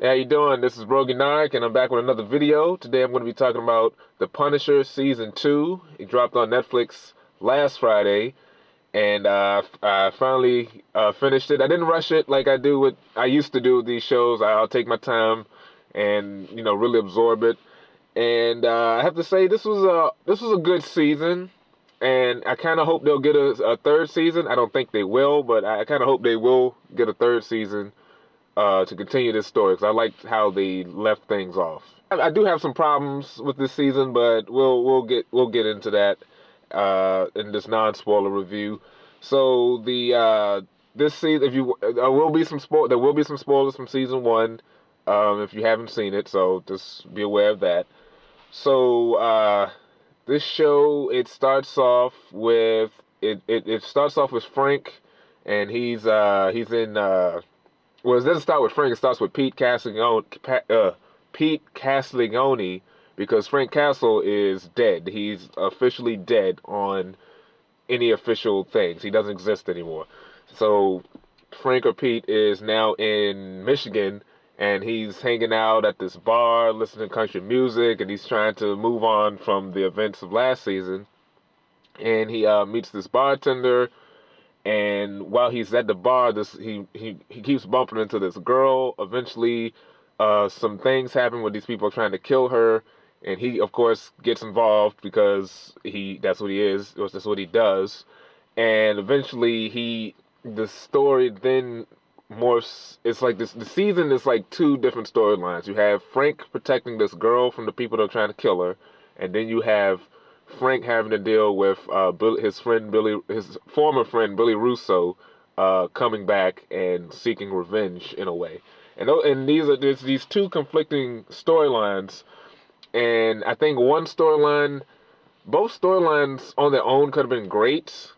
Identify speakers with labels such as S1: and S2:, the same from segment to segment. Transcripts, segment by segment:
S1: Hey, how you doing? This is BrogiNaric, and I'm back with another video. Today I'm going to be talking about The Punisher Season 2. It dropped on Netflix last Friday, and I finally finished it. I didn't rush it like I used to do with these shows. I'll take my time and, really absorb it. And I have to say, this was a good season, and I kind of hope they'll get a third season. I don't think they will, but I kind of hope they will get a third season to continue this story because I liked how they left things off. I do have some problems with this season, but we'll get into that in this non-spoiler review. So this season, if you there will be some spoilers from season one if you haven't seen it. So just be aware of that. So this show it starts off with Frank, and he's in well, it doesn't start with Frank. It starts with Pete Castiglione, because Frank Castle is dead. He's officially dead on any official things. He doesn't exist anymore. So Frank or Pete is now in Michigan, and he's hanging out at this bar, listening to country music, and he's trying to move on from the events of last season. And he meets this bartender, and while he's at the bar, he keeps bumping into this girl. Eventually, some things happen where these people are trying to kill her, and he, of course, gets involved because that's what he is, or that's what he does. And eventually, the story then morphs. It's like this. The season is like two different storylines. You have Frank protecting this girl from the people that are trying to kill her, and then you have Frank having to deal with his former friend Billy Russo, coming back and seeking revenge in a way. And there's these two conflicting storylines, and I think both storylines on their own could have been great,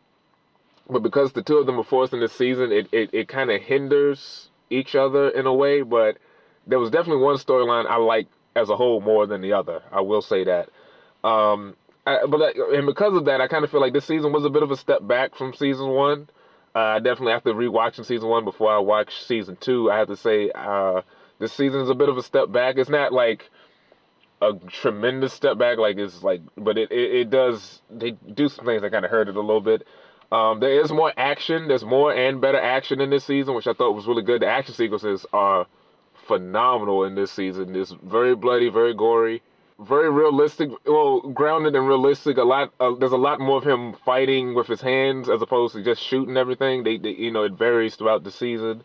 S1: but because the two of them are forced in this season, it kind of hinders each other in a way. But there was definitely one storyline I like as a whole more than the other. I will say that. Um, and because of that, I kind of feel like this season was a bit of a step back from season one. Definitely after rewatching season one before I watched season two, I have to say this season is a bit of a step back. It's not like a tremendous step back, but it does. They do some things that kind of hurt it a little bit. There is more action. There's more and better action in this season, which I thought was really good. The action sequences are phenomenal in this season. It's very bloody, very gory, very realistic. Well, grounded and realistic. There's a lot more of him fighting with his hands as opposed to just shooting everything. It varies throughout the season.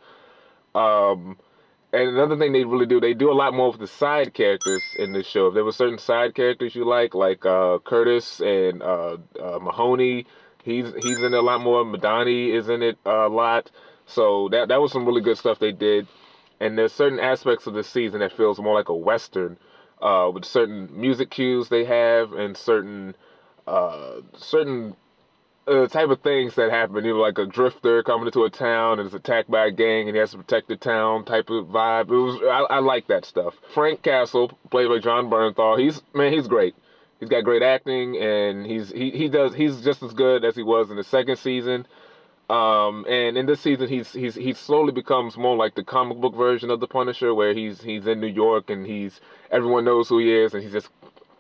S1: Um, and another thing they do a lot more with the side characters in this show. If there were certain side characters you like Curtis and Mahoney, he's in it a lot more. Madani is in it a lot. So that was some really good stuff they did. And there's certain aspects of this season that feels more like a Western, with certain music cues they have and certain type of things that happen. Like a drifter coming into a town and is attacked by a gang and he has to protect the town type of vibe. I like that stuff. Frank Castle, played by John Bernthal, he's great. He's got great acting, and he's just as good as he was in the second season. And in this season, he slowly becomes more like the comic book version of the Punisher, where he's in New York and everyone knows who he is, and he's just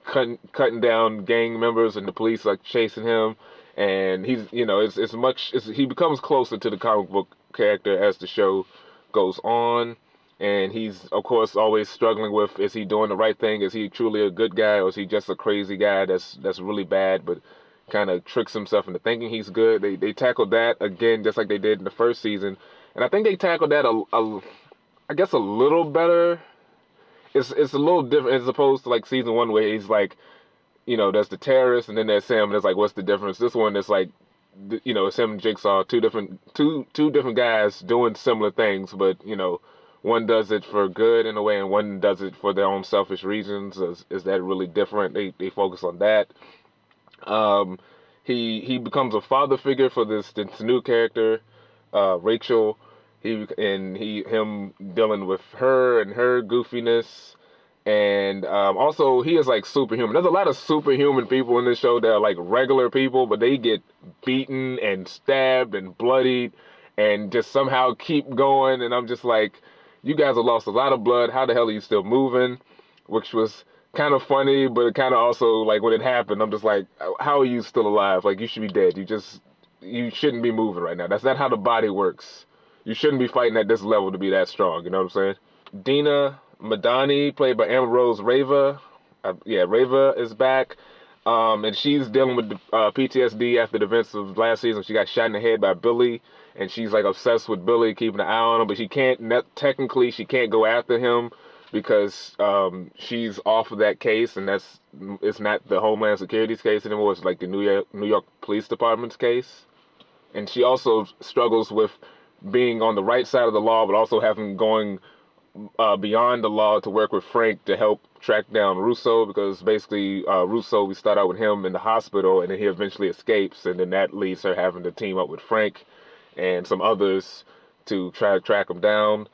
S1: cutting down gang members, and the police like chasing him. And he becomes closer to the comic book character as the show goes on. And he's, of course, always struggling with, is he doing the right thing? Is he truly a good guy, or is he just a crazy guy that's really bad, but kind of tricks himself into thinking he's good? They tackled that again, just like they did in the first season. And I think they tackled that I guess a little better. It's a little different as opposed to like season one, where he's like, there's the terrorist, and then there's Sam, and it's like, what's the difference? This one is like, it's him and Jigsaw, two different guys doing similar things, but one does it for good in a way, and one does it for their own selfish reasons. Is that really different? They focus on that. Um, he becomes a father figure for this new character, Rachel. Him dealing with her and her goofiness. And also, he is like superhuman. There's a lot of superhuman people in this show that are like regular people, but they get beaten and stabbed and bloodied and just somehow keep going. And I'm just like, you guys have lost a lot of blood. How the hell are you still moving? Which was kind of funny, but it kind of also, like, when it happened, I'm just like, how are you still alive? Like, you should be dead. You shouldn't be moving right now. That's not how the body works. You shouldn't be fighting at this level to be that strong. You know what I'm saying? Dina Madani, played by Amber Rose Rava. Yeah, Rava is back. And she's dealing with PTSD after the events of last season. She got shot in the head by Billy, and she's like obsessed with Billy, keeping an eye on him. But she can't, technically, she can't go after him because she's off of that case, and it's not the Homeland Security's case anymore. It's like the New York Police Department's case. And she also struggles with being on the right side of the law, but also having going beyond the law to work with Frank to help track down Russo, because basically Russo, we start out with him in the hospital, and then he eventually escapes, and then that leads her having to team up with Frank and some others to try to track him down.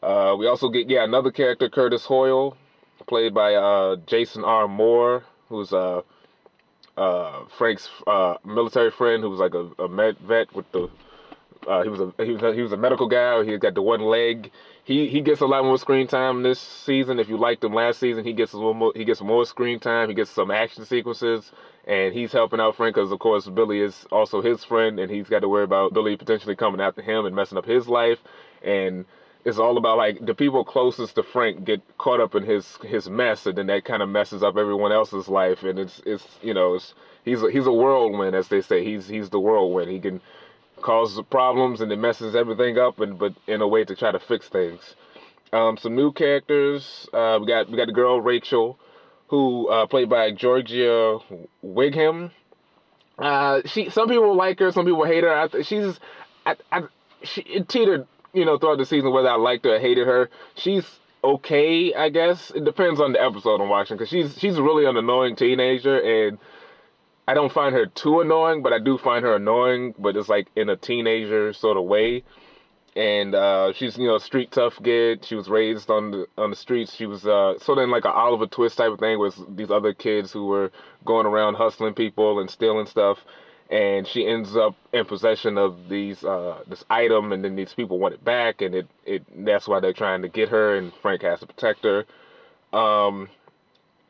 S1: We also get another character, Curtis Hoyle, played by Jason R. Moore, who's Frank's military friend, who was like a vet with the he was a medical guy. He got the one leg. He gets a lot more screen time this season. If you liked him last season, he gets more screen time. He gets some action sequences, and he's helping out Frank because, of course, Billy is also his friend, and he's got to worry about Billy potentially coming after him and messing up his life. And it's all about, like, the people closest to Frank get caught up in his mess, and then that kind of messes up everyone else's life. And he's a whirlwind, as they say. He's the whirlwind. He can causes problems and it messes everything up, but in a way to try to fix things. Some new characters. We got the girl Rachel, who played by Georgia Wigham. Some people like her, some people hate her. It teetered, throughout the season whether I liked her or hated her. She's okay, I guess. It depends on the episode I'm watching, because she's really an annoying teenager, and I don't find her too annoying, but I do find her annoying, but it's like in a teenager sort of way. And she's, a street tough kid. She was raised on the streets. She was sort of in like an Oliver Twist type of thing with these other kids who were going around hustling people and stealing stuff. And she ends up in possession of this item, and then these people want it back, and that's why they're trying to get her, and Frank has to protect her.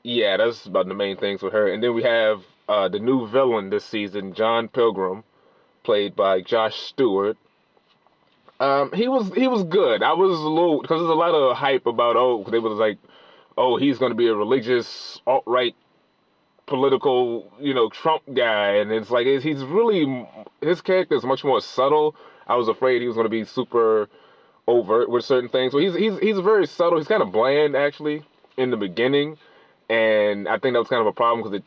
S1: Yeah, that's about the main things with her. And then we have the new villain this season, John Pilgrim, played by Josh Stewart. He was good. I was a little, because there's a lot of hype about, they was like, he's going to be a religious alt-right political, Trump guy, and it's like his character is much more subtle. I was afraid he was going to be super overt with certain things. So he's very subtle. He's kind of bland actually in the beginning. And I think that was kind of a problem because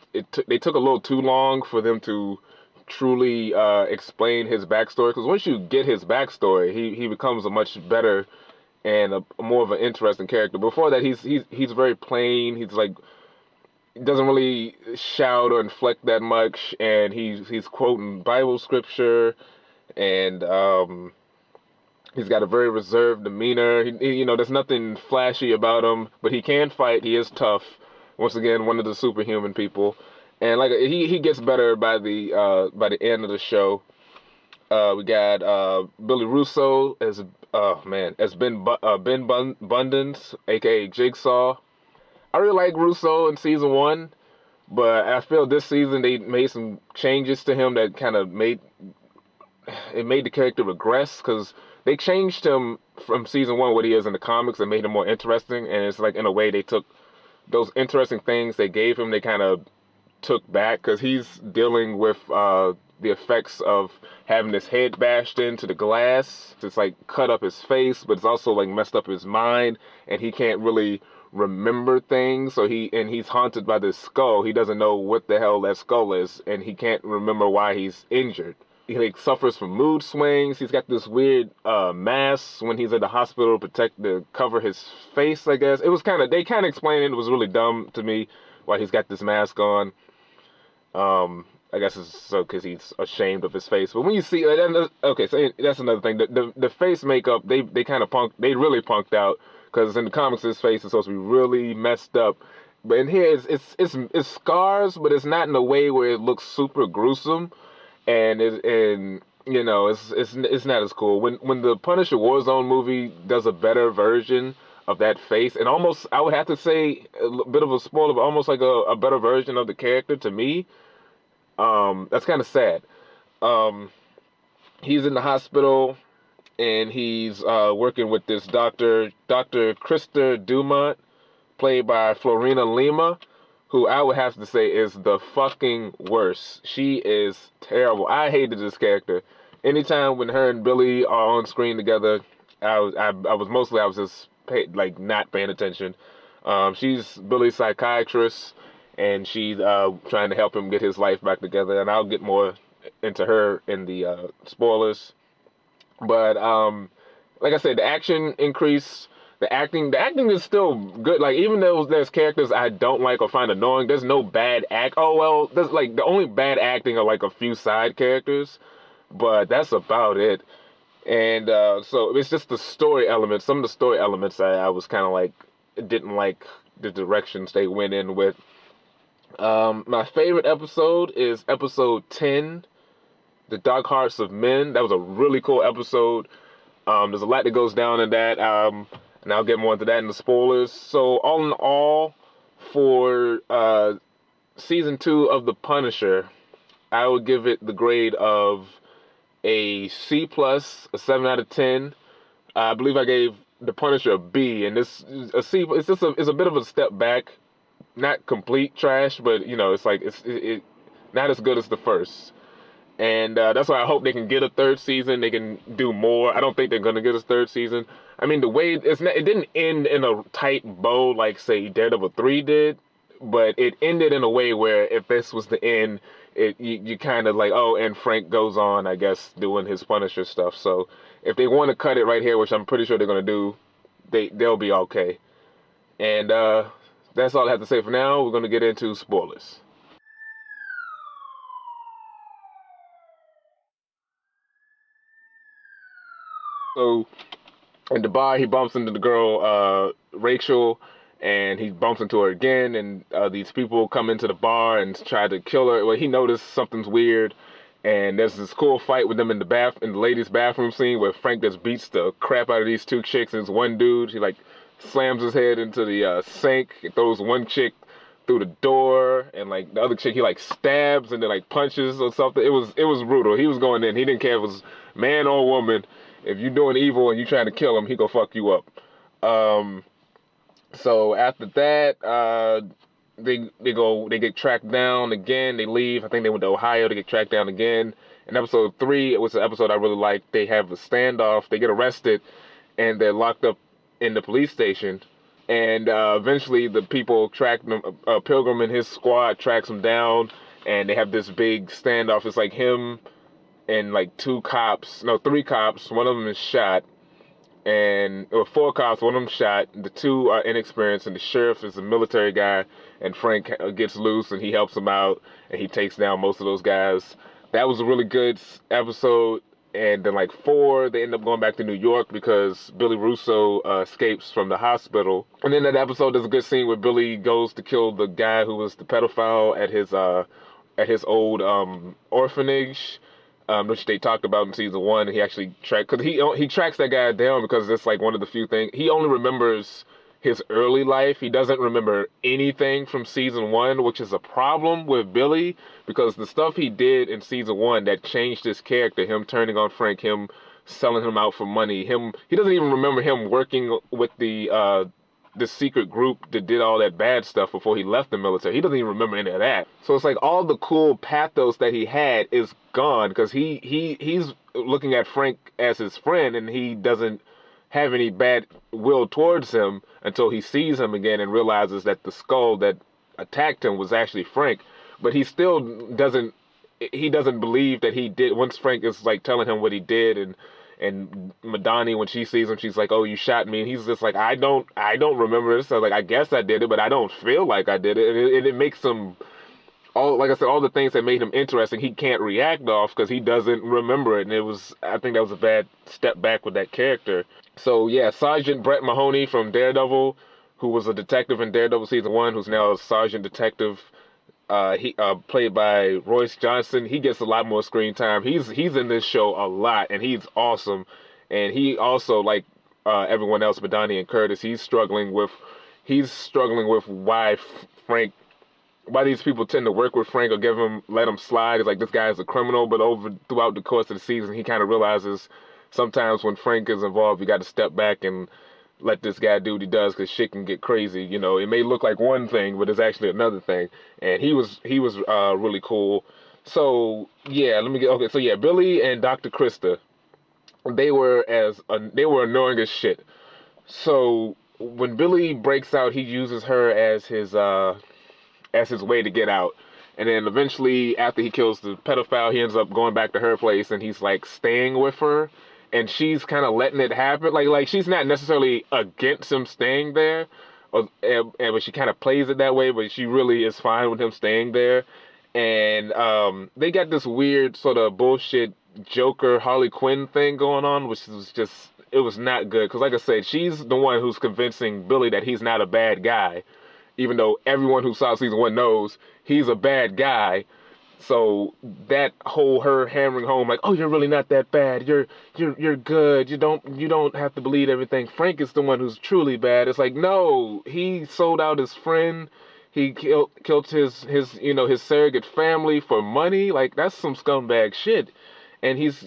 S1: they took a little too long for them to truly explain his backstory. Because once you get his backstory, he becomes a much better and a more of an interesting character. Before that, he's very plain. He's like, doesn't really shout or inflect that much, and he's quoting Bible scripture, and he's got a very reserved demeanor. There's nothing flashy about him, but he can fight. He is tough. Once again, one of the superhuman people, and like he gets better by the end of the show. We got Billy Russo as Ben Bundens, aka Jigsaw. I really like Russo in season 1, but I feel this season they made some changes to him that kind of made the character regress, because they changed him from season 1, what he is in the comics, and made him more interesting. And it's like, in a way, they took those interesting things they gave him, they kind of took back, because he's dealing with the effects of having his head bashed into the glass. It's like cut up his face, but it's also like messed up his mind, and he can't really remember things. So he's haunted by this skull. He doesn't know what the hell that skull is, and he can't remember why he's injured. He like suffers from mood swings. He's got this weird mask when he's at the hospital to cover his face, I guess. They kind of explained it. It was really dumb to me why he's got this mask on. I guess it's so because he's ashamed of his face. But when you see, okay, so that's another thing. The face makeup, they really punked out, because in the comics his face is supposed to be really messed up. But in here it's scars, but it's not in a way where it looks super gruesome. And it's not as cool. When the Punisher Warzone movie does a better version of that face, and almost I would have to say bit of a spoiler, but almost like a better version of the character to me. That's kind of sad. Um, he's in the hospital and he's working with this Dr. Krista Dumont, played by Florina Lima, who I would have to say is the fucking worst. She is terrible. I hated this character. Anytime when her and Billy are on screen together, I was just not paying attention. She's Billy's psychiatrist, and she's trying to help him get his life back together. And I'll get more into her in the spoilers. But like I said, the action increase. The acting is still good. Like, even though there's characters I don't like or find annoying, there's no bad act. Oh well, there's like the only bad acting are like a few side characters, but that's about it. And so it's just the story elements. Some of the story elements I was kind of like didn't like the directions they went in with. My favorite episode is episode 10, The Dark Hearts of Men. That was a really cool episode. There's a lot that goes down in that. And I'll get more into that in the spoilers. So all in all, for season 2 of The Punisher, I would give it the grade of a C plus, a 7 out of 10. I believe I gave The Punisher a B, and this a C. It's a bit of a step back, not complete trash, but it's like it not as good as the first. And that's why I hope they can get a third season. They can do more. I don't think they're gonna get a third season. I mean, the way it didn't end in a tight bow like say Daredevil 3 did, but it ended in a way where if this was the end, you kind of like, oh, and Frank goes on, I guess, doing his Punisher stuff. So if they want to cut it right here, which I'm pretty sure they're gonna do, they'll be okay. And that's all I have to say for now. We're gonna get into spoilers. So in the bar, he bumps into the girl, Rachel, and he bumps into her again, and these people come into the bar and try to kill her. Well, he noticed something's weird, and there's this cool fight with them in the ladies' bathroom scene where Frank just beats the crap out of these two chicks, and this one dude, he like slams his head into the sink, throws one chick through the door, and like the other chick he like stabs and then like punches or something. It was brutal. He was going in. He didn't care if it was man or woman. If you're doing evil and you trying to kill him, he gonna fuck you up. So after that, they get tracked down again. They leave. I think they went to Ohio to get tracked down again. In episode 3, it was an episode I really liked. They have a standoff. They get arrested, and they're locked up in the police station. And eventually, the people track them. Pilgrim and his squad tracks them down, and they have this big standoff. It's like him and like 3 cops. One of them is shot, or 4 cops. One of them shot. The 2 are inexperienced, and the sheriff is a military guy. And Frank gets loose, and he helps him out, and he takes down most of those guys. That was a really good episode. And then like 4, they end up going back to New York because Billy Russo escapes from the hospital. And then that episode, there's a good scene where Billy goes to kill the guy who was the pedophile at his old orphanage. Which they talked about in season 1. He actually because he tracks that guy down because it's like one of the few things he only remembers his early life. He doesn't remember anything from season 1, which is a problem with Billy because the stuff he did in season 1 that changed his character, him turning on Frank, him selling him out for money, he doesn't even remember him working with the secret group that did all that bad stuff before he left the military. He doesn't even remember any of that. So it's like all the cool pathos that he had is gone because he's looking at Frank as his friend, and he doesn't have any bad will towards him until he sees him again and realizes that the skull that attacked him was actually Frank. But he still doesn't believe that he did. Once Frank is like telling him what he did, and Madani, when she sees him, she's like, "Oh, you shot me," and he's just like, "I don't remember this." So like, I guess I did it, but I don't feel like I did it, and it makes him like I said, all the things that made him interesting, he can't react off because he doesn't remember it, and I think that was a bad step back with that character. So yeah, Sergeant Brett Mahoney from Daredevil, who was a detective in Daredevil season 1, who's now a sergeant detective he played by Royce Johnson. He gets a lot more screen time. He's in this show a lot, and he's awesome. And he also, like everyone else, but Donnie and Curtis, he's struggling with why Frank, why these people tend to work with Frank or let him slide. It's like this guy's a criminal, but throughout the course of the season, he kind of realizes sometimes when Frank is involved, you got to step back and let this guy do what he does, because shit can get crazy. You know, it may look like one thing, but it's actually another thing. And he was really cool. So yeah, okay. So yeah, Billy and Dr. Krista, they were annoying as shit. So when Billy breaks out, he uses her as his way to get out. And then eventually, after he kills the pedophile, he ends up going back to her place, and he's like staying with her, and she's kind of letting it happen. Like she's not necessarily against him staying there, but she kind of plays it that way. But she really is fine with him staying there. And they got this weird sort of bullshit Joker Harley Quinn thing going on, which was just, it was not good. Because like I said, she's the one who's convincing Billy that he's not a bad guy, even though everyone who saw season 1 knows he's a bad guy. So that whole her hammering home like, oh, you're really not that bad. You're good. You don't have to believe everything. Frank is the one who's truly bad. It's like, no, he sold out his friend. He killed his surrogate family for money. Like, that's some scumbag shit. And he's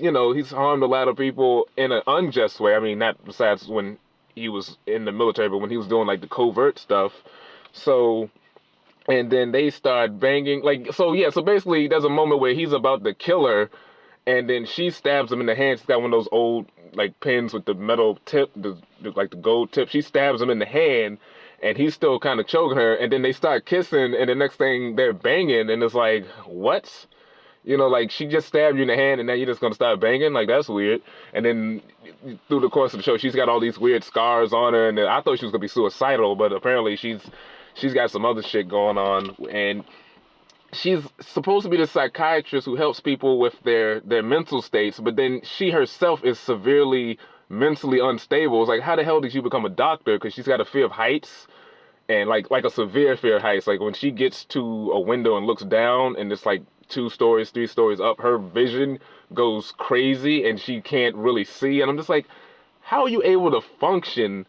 S1: harmed a lot of people in an unjust way. I mean, not besides when he was in the military, but when he was doing like the covert stuff. So, and then they start banging. So basically there's a moment where he's about to kill her, and then she stabs him in the hand. She's got one of those old like pins with the metal tip, the gold tip. She stabs him in the hand, and he's still kind of choking her. And then they start kissing, and the next thing they're banging, and it's like, what? Like, she just stabbed you in the hand, and now you're just gonna start banging? Like, that's weird. And then through the course of the show, she's got all these weird scars on her, and I thought she was gonna be suicidal, but apparently she's got some other shit going on. And she's supposed to be the psychiatrist who helps people with their mental states, but then she herself is severely mentally unstable. It's like, how the hell did you become a doctor? Because she's got a fear of heights, and like a severe fear of heights. Like, when she gets to a window and looks down, and it's like 2 stories, 3 stories up, her vision goes crazy and she can't really see. And I'm just like, how are you able to function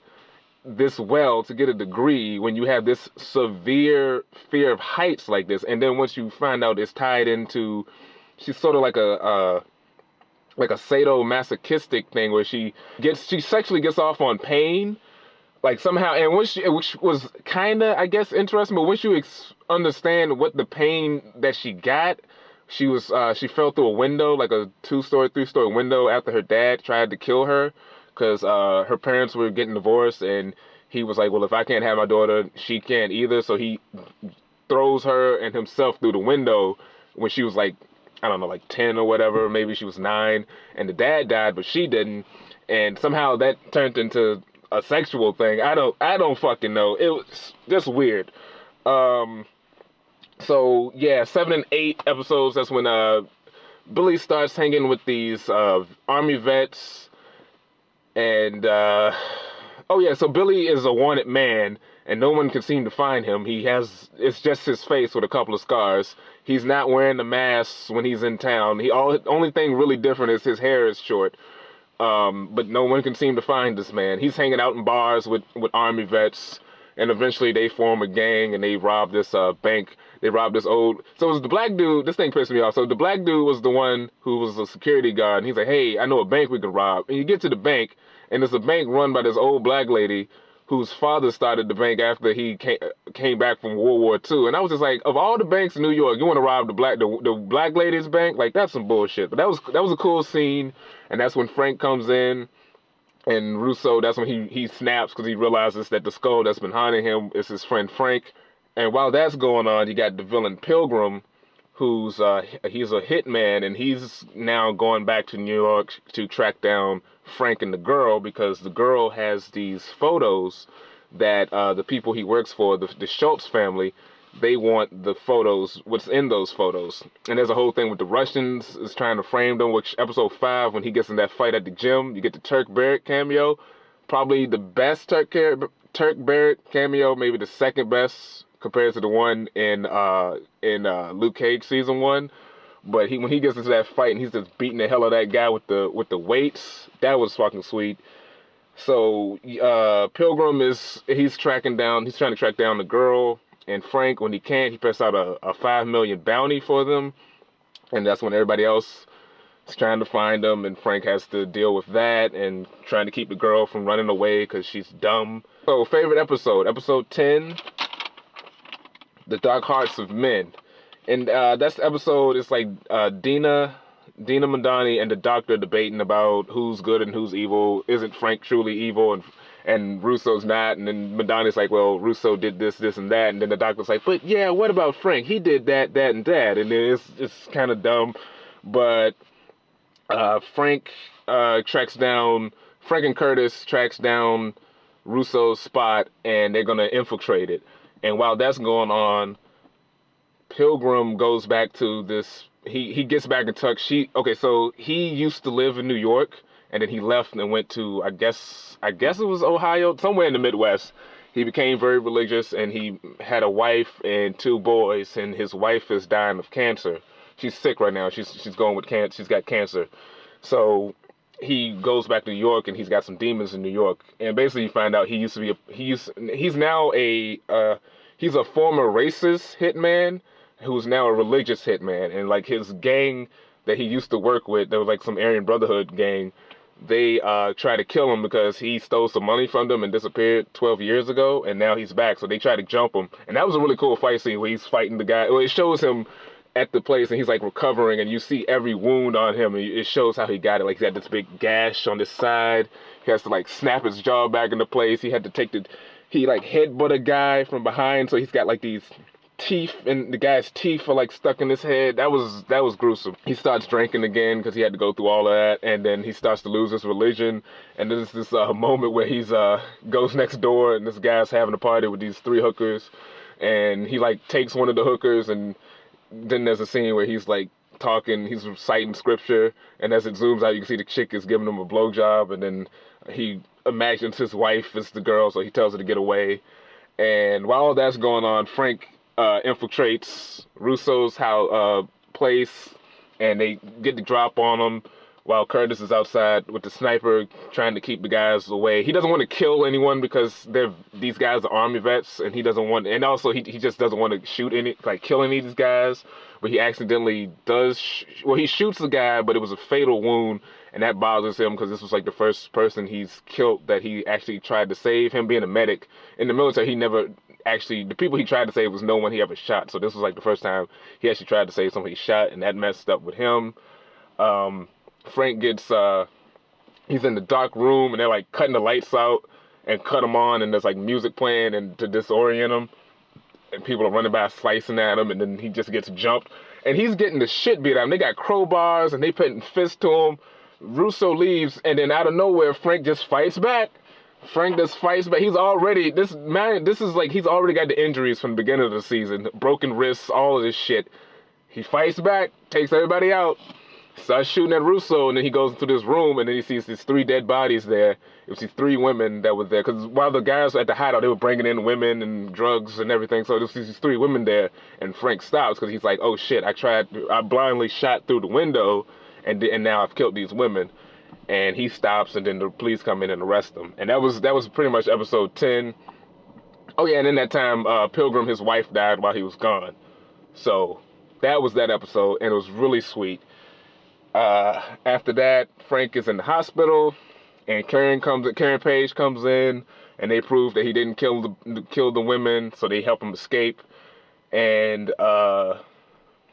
S1: this well to get a degree when you have this severe fear of heights like this? And then once you find out it's tied into, she's sort of like a sadomasochistic thing where she sexually gets off on pain, like somehow. And which was kind of, I guess, interesting. But once you understand what the pain that she got, she fell through a window, like a 2-story, 3-story window, after her dad tried to kill her, because her parents were getting divorced, and he was like, well, if I can't have my daughter, she can't either. So he throws her and himself through the window when she was like, I don't know, like 10 or whatever. Maybe she was 9, and the dad died, but she didn't. And somehow that turned into a sexual thing. I don't fucking know. It was just weird. So yeah, 7 and 8 episodes. That's when Billy starts hanging with these army vets, and so Billy is a wanted man, and no one can seem to find him. It's just his face with a couple of scars. He's not wearing the mask when he's in town. Only thing really different is his hair is short. But no one can seem to find this man. He's hanging out in bars with army vets, and eventually they form a gang and they rob this bank. They robbed this old. So it was the black dude. This thing pissed me off. So the black dude was the one who was a security guard, and he's like, hey, I know a bank we can rob. And you get to the bank, and it's a bank run by this old black lady whose father started the bank after he came back from World War II. And I was just like, of all the banks in New York, you want to rob the black lady's bank? Like, that's some bullshit. But that was a cool scene. And that's when Frank comes in, and Russo, that's when he snaps, because he realizes that the skull that's been haunting him is his friend Frank. And while that's going on, you got the villain Pilgrim, who's he's a hitman, and he's now going back to New York to track down Frank and the girl, because the girl has these photos that the people he works for, the Schultz family, they want the photos, what's in those photos. And there's a whole thing with the Russians is trying to frame them, which episode 5, when he gets in that fight at the gym, you get the Turk Barrett cameo. Probably the best Turk Barrett cameo, maybe the second best, compared to the one in Luke Cage season 1. But when he gets into that fight and he's just beating the hell out of that guy with the weights, that was fucking sweet. So Pilgrim he's trying to track down the girl, and Frank, when he can't, he puts out a 5 million bounty for them, and that's when everybody else is trying to find them, and Frank has to deal with that and trying to keep the girl from running away because she's dumb. So favorite episode 10, The Dark Hearts of Men. And that's the episode. It's like Dina Madani and the doctor debating about who's good and who's evil. Isn't Frank truly evil and Russo's not? And then Madani's like, well, Russo did this, and that. And then the doctor's like, but yeah, what about Frank? He did that, and that. And then it's kind of dumb. But Frank and Curtis tracks down Russo's spot, and they're going to infiltrate it. And while that's going on, Pilgrim goes back to this. He gets back in touch. So he used to live in New York, and then he left and went to, I guess it was Ohio, somewhere in the Midwest. He became very religious, and he had a wife and 2 boys, and his wife is dying of cancer. She's sick right now. She's going with cancer. She's got cancer. So he goes back to New York, and he's got some demons in New York. And basically, you find out he's now a former racist hitman who's now a religious hitman. And like his gang that he used to work with, there was like some Aryan Brotherhood gang. They tried to kill him because he stole some money from them and disappeared 12 years ago, and now he's back. So they tried to jump him, and that was a really cool fight scene where he's fighting the guy. Well, it shows him at the place, and he's like recovering, and you see every wound on him, and it shows how he got it. Like he had this big gash on his side. He has to like snap his jaw back into place. He had to he like headbutt a guy from behind, so he's got like these teeth, and the guy's teeth are like stuck in his head. That was gruesome. He starts drinking again because he had to go through all of that, and then he starts to lose his religion. And there's this moment where he's goes next door, and this guy's having a party with these 3 hookers, and he like takes one of the hookers, and then there's a scene where he's like talking, he's reciting scripture, and as it zooms out, you can see the chick is giving him a blowjob, and then he imagines his wife is the girl, so he tells her to get away. And while all that's going on, Frank infiltrates Russo's place, and they get the drop on him while Curtis is outside with the sniper trying to keep the guys away. He doesn't want to kill anyone because these guys are army vets, and he doesn't want, and also he just doesn't want to kill any of these guys. But he accidentally does. He shoots the guy, but it was a fatal wound, and that bothers him because this was like the first person he's killed that he actually tried to save. Him being a medic in the military, he never actually, the people he tried to save was no one he ever shot. So this was like the first time he actually tried to save somebody he shot, and that messed up with him. Frank gets, he's in the dark room, and they're like cutting the lights out and cut him on, and there's like music playing and to disorient him, and people are running by slicing at him, and then he just gets jumped, and he's getting the shit beat out of him. They got crowbars, and they putting fists to him. Russo leaves, and then out of nowhere, Frank just fights back. He's already, he's already got the injuries from the beginning of the season, broken wrists, all of this shit. He fights back, takes everybody out, starts shooting at Russo, and then he goes into this room, and then he sees these 3 dead bodies there. It was these 3 women that were there, because while the guys were at the hideout, they were bringing in women and drugs and everything, so there was these 3 women there, and Frank stops, because he's like, oh shit, I blindly shot through the window, and now I've killed these women. And he stops, and then the police come in and arrest him. And that was pretty much episode 10. Oh yeah, and in that time, Pilgrim, his wife, died while he was gone. So that was that episode, and it was really sweet. After that, Frank is in the hospital, and Karen Page comes in, and they prove that he didn't kill the women, so they help him escape. And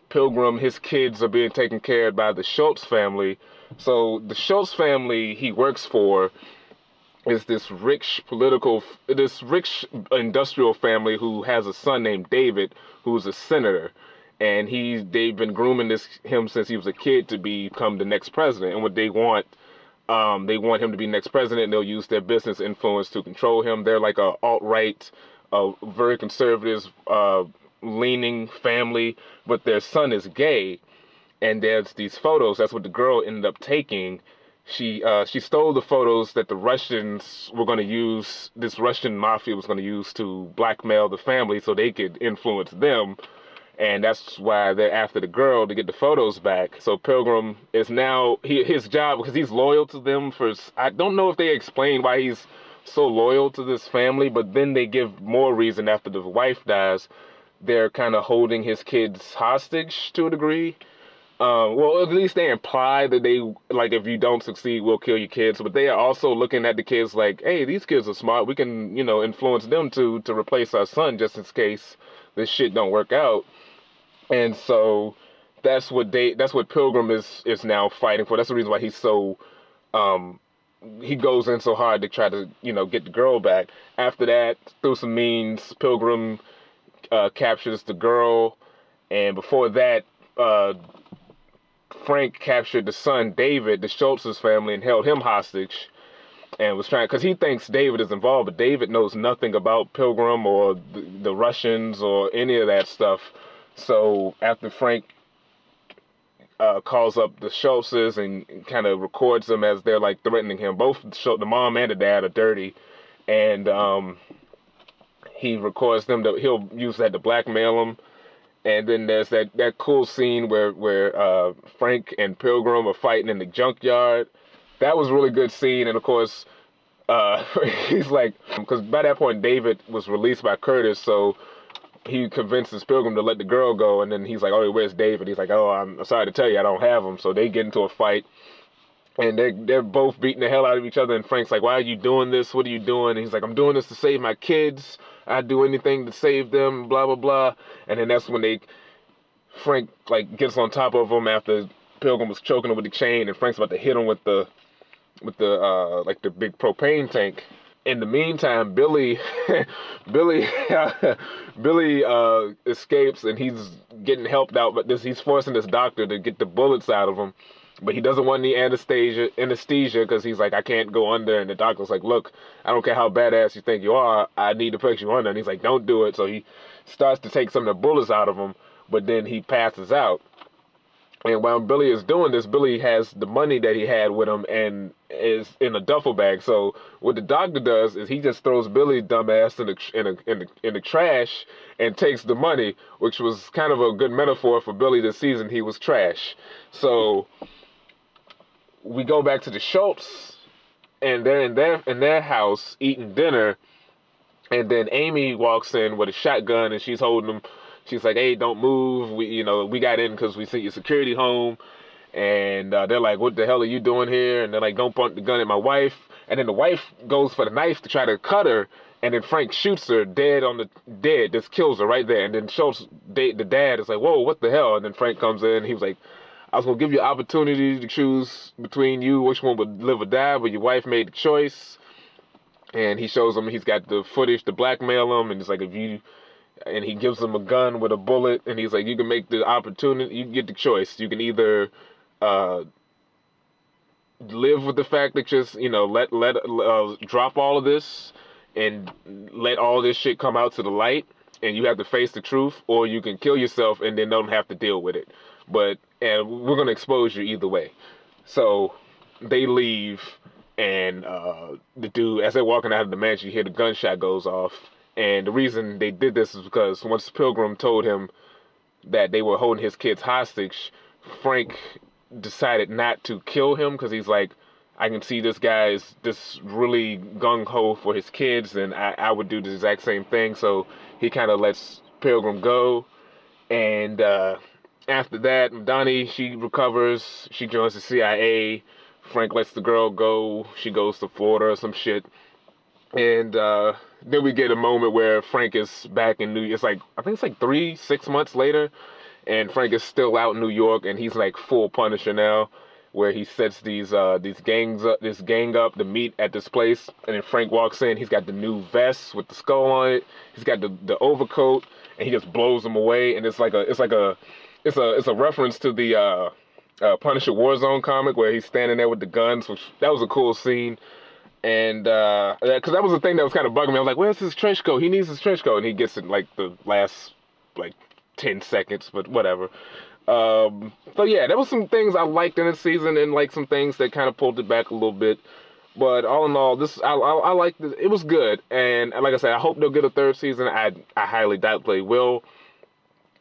S1: Pilgrim, his kids are being taken care of by the Schultz family. So the Schultz family he works for is this rich industrial family who has a son named David, who's a senator. And they've been grooming him since he was a kid to become the next president. And what they want him to be next president, and they'll use their business influence to control him. They're like a alt-right, very conservative, leaning family, but their son is gay. And there's these photos, that's what the girl ended up taking. she stole the photos that the Russians were going to use. This Russian mafia was going to use to blackmail the family so they could influence them, and that's why they're after the girl to get the photos back. So Pilgrim is now his job, because he's loyal to them. I don't know if they explain why he's so loyal to this family, but then they give more reason after the wife dies. They're kind of holding his kids hostage to a degree. Well, at least they imply that they, like, if you don't succeed, we'll kill your kids. But they are also looking at the kids like, hey, these kids are smart. We can, influence them to replace our son just in case this shit don't work out. And so that's what Pilgrim is now fighting for. That's the reason why he's so he goes in so hard to try to get the girl back. After that, through some means, Pilgrim captures the girl, and before that, Frank captured the son David, the Schultz's family, and held him hostage. And was trying, because he thinks David is involved, but David knows nothing about Pilgrim or the Russians or any of that stuff. So after Frank calls up the Schultzes and kind of records them as they're like threatening him, both the mom and the dad are dirty, and he records them. He'll use that to blackmail them. And then there's that cool scene where Frank and Pilgrim are fighting in the junkyard. That was a really good scene. And of course, he's like, because by that point David was released by Curtis, so he convinces Pilgrim to let the girl go. And then he's like, oh, where's David? He's like, oh, I'm sorry to tell you, I don't have him. So they get into a fight, and they're both beating the hell out of each other. And Frank's like, why are you doing this? What are you doing? And he's like, I'm doing this to save my kids. I'd do anything to save them, blah, blah, blah. And then that's when Frank like gets on top of him after Pilgrim was choking him with the chain, and Frank's about to hit him with the big propane tank. In the meantime, Billy escapes, and he's getting helped out, but he's forcing this doctor to get the bullets out of him. But he doesn't want any anesthesia because he's like, I can't go under. And the doctor's like, look, I don't care how badass you think you are, I need to put you under. And he's like, don't do it. So he starts to take some of the bullets out of him, but then he passes out. And while Billy is doing this, Billy has the money that he had with him and is in a duffel bag. So what the doctor does is he just throws Billy's dumbass in the trash and takes the money, which was kind of a good metaphor for Billy this season. He was trash. So we go back to the Schultz, and they're in their house eating dinner, and then Amy walks in with a shotgun, and she's holding him. She's like, hey, don't move. We got in because we sent your security home. And they're like, what the hell are you doing here? And they're like, don't point the gun at my wife. And then the wife goes for the knife to try to cut her, and then Frank shoots her dead, just kills her right there. And then Schultz, the dad, is like, whoa, what the hell? And then Frank comes in, he was like, I was going to give you an opportunity to choose between you, which one would live or die, but your wife made the choice. And he shows him, he's got the footage to blackmail him, and it's like, and he gives him a gun with a bullet, and he's like, you can make the opportunity, you can get the choice. You can either live with the fact that just, drop all of this and let all this shit come out to the light, and you have to face the truth, or you can kill yourself and then don't have to deal with it. And we're going to expose you either way. So they leave, and the dude, as they're walking out of the mansion, you hear the gunshot goes off. And the reason they did this is because once Pilgrim told him that they were holding his kids hostage, Frank decided not to kill him, because he's like, I can see this guy is just really gung-ho for his kids, and I would do the exact same thing. So he kind of lets Pilgrim go. And after that, Donnie, she recovers. She joins the CIA. Frank lets the girl go. She goes to Florida or some shit. And then we get a moment where Frank is back in New York. It's like, I think it's like 6 months later. And Frank is still out in New York, and he's like full Punisher now, where he sets this gang up to meet at this place. And then Frank walks in. He's got the new vest with the skull on it. He's got the overcoat, and he just blows them away. And it's a reference to the Punisher Warzone comic, where he's standing there with the guns, which that was a cool scene. And because that was the thing that was kind of bugging me. I was like, where's his trench coat? He needs his trench coat, and he gets it like the last 10 seconds, but whatever. So yeah, there was some things I liked in this season, and like some things that kind of pulled it back a little bit. But all in all, I like this. It was good, and like I said, I hope they'll get a third season. I highly doubt they will.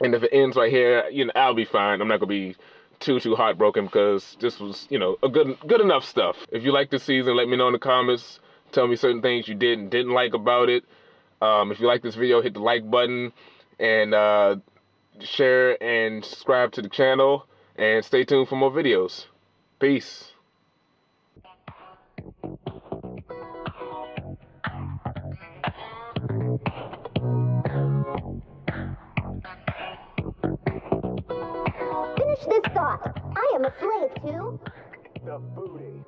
S1: And if it ends right here, I'll be fine. I'm not gonna be too heartbroken because this was, a good enough stuff. If you like this season, let me know in the comments. Tell me certain things you did and didn't like about it. If you like this video, hit the like button and share and subscribe to the channel, and stay tuned for more videos. Peace.
S2: Finish this thought. I am a slave to
S3: the booty.